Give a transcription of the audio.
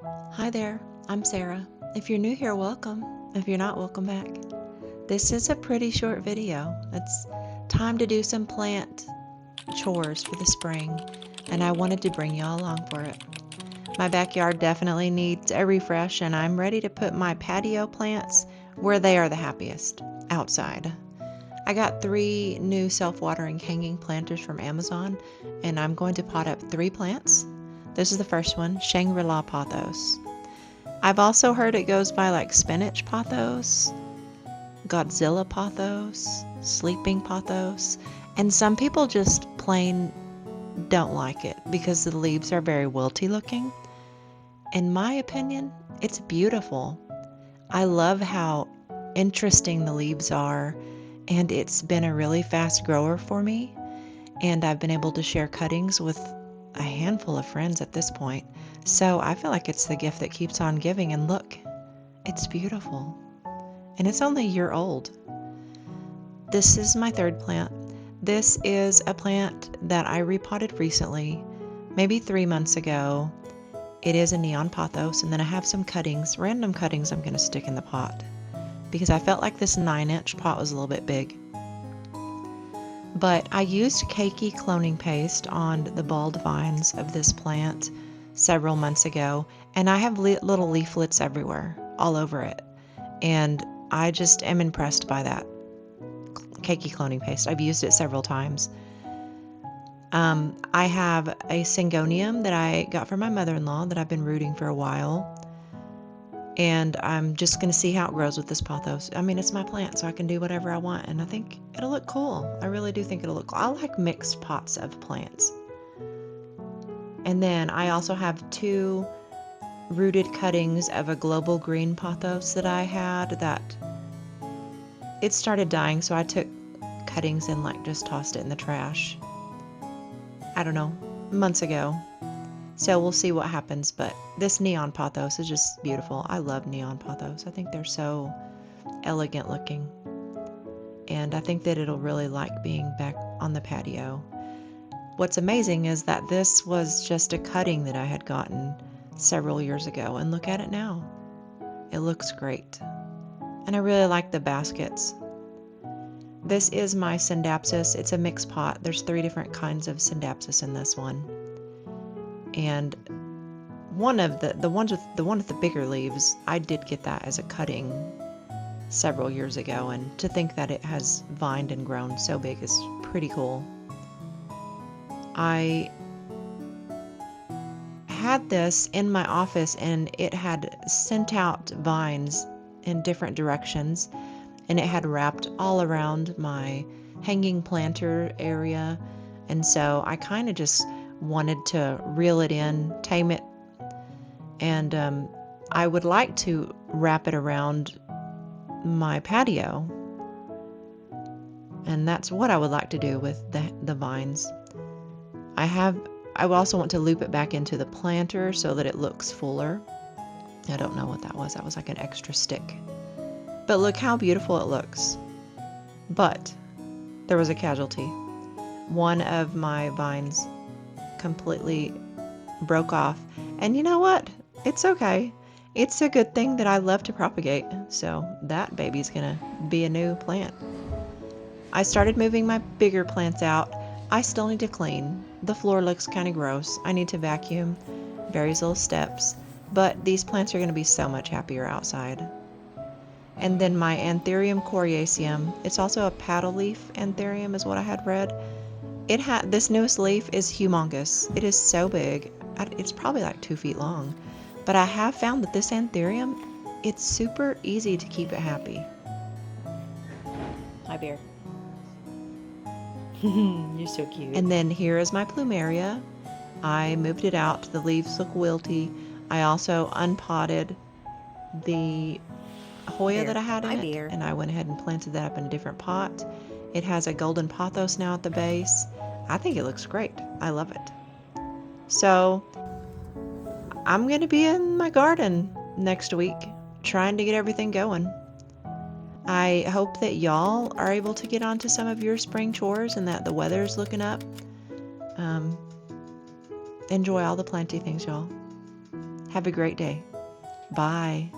Hi there, I'm Sarah. If you're new here, welcome. If you're not, welcome back. This is a pretty short video. It's time to do some plant chores for the spring, and I wanted to bring y'all along for it. My backyard definitely needs a refresh, and I'm ready to put my patio plants where they are the happiest, outside. I got 3 new self-watering hanging planters from Amazon, and I'm going to pot up 3 plants. This is the first one, Shangri-La pothos. I've also heard it goes by like spinach pothos, Godzilla pothos, sleeping pothos, and some people just plain don't like it because the leaves are very wilty looking. In my opinion, it's beautiful. I love how interesting the leaves are, and it's been a really fast grower for me, and I've been able to share cuttings with a handful of friends at this point. So I feel like it's the gift that keeps on giving, and look, it's beautiful. And it's only a year old. This is my third plant. This is a plant that I repotted recently, maybe 3 months ago. It is a neon pothos, and then I have some cuttings, random cuttings I'm going to stick in the pot because I felt like this 9-inch pot was a little bit big. But I used cakey cloning paste on the bulb vines of this plant several months ago, and I have little leaflets everywhere, all over it. And I just am impressed by that cakey cloning paste. I've used it several times. I have a syngonium that I got from my mother-in-law that I've been rooting for a while. And I'm just going to see how it grows with this pothos. I mean, it's my plant, so I can do whatever I want, and I think it'll look cool. I really do think it'll look cool. I like mixed pots of plants. And then I also have 2 rooted cuttings of a global green pothos that I had that it started dying, so I took cuttings and like just tossed it in the trash. I don't know, months ago. So we'll see what happens, but this neon pothos is just beautiful. I love neon pothos. I think they're so elegant looking. And I think that it'll really like being back on the patio. What's amazing is that this was just a cutting that I had gotten several years ago, and look at it now. It looks great. And I really like the baskets. This is my Scindapsus. It's a mixed pot. There's 3 different kinds of Scindapsus in this one. And one of the one with the bigger leaves, I did get that as a cutting several years ago, and to think that it has vined and grown so big is pretty cool. I had this in my office, and it had sent out vines in different directions, and it had wrapped all around my hanging planter area, and so I kind of just wanted to reel it in, tame it, and I would like to wrap it around my patio, and that's what I would like to do with the vines. I also want to loop it back into the planter so that it looks fuller. I don't know what that was. That was like an extra stick. But look how beautiful it looks. But there was a casualty. One of my vines completely broke off. And you know what? It's okay. It's a good thing that I love to propagate. So that baby's gonna be a new plant. I started moving my bigger plants out. I still need to clean. The floor looks kind of gross. I need to vacuum various little steps. But these plants are going to be so much happier outside. And then my Anthurium coriaceum. It's also a paddle leaf anthurium is what I had read. This newest leaf is humongous. It is so big. It's probably like 2 feet long. But I have found that this anthurium, it's super easy to keep it happy. Hi, Bear. You're so cute. And then here is my plumeria. I moved it out. The leaves look wilty. I also unpotted the Hoya that I had in it, and I went ahead and planted that up in a different pot. It has a golden pothos now at the base. I think it looks great. I love it. So I'm going to be in my garden next week trying to get everything going. I hope that y'all are able to get onto some of your spring chores and that the weather's looking up. Enjoy all the planty things, y'all. Have a great day. Bye.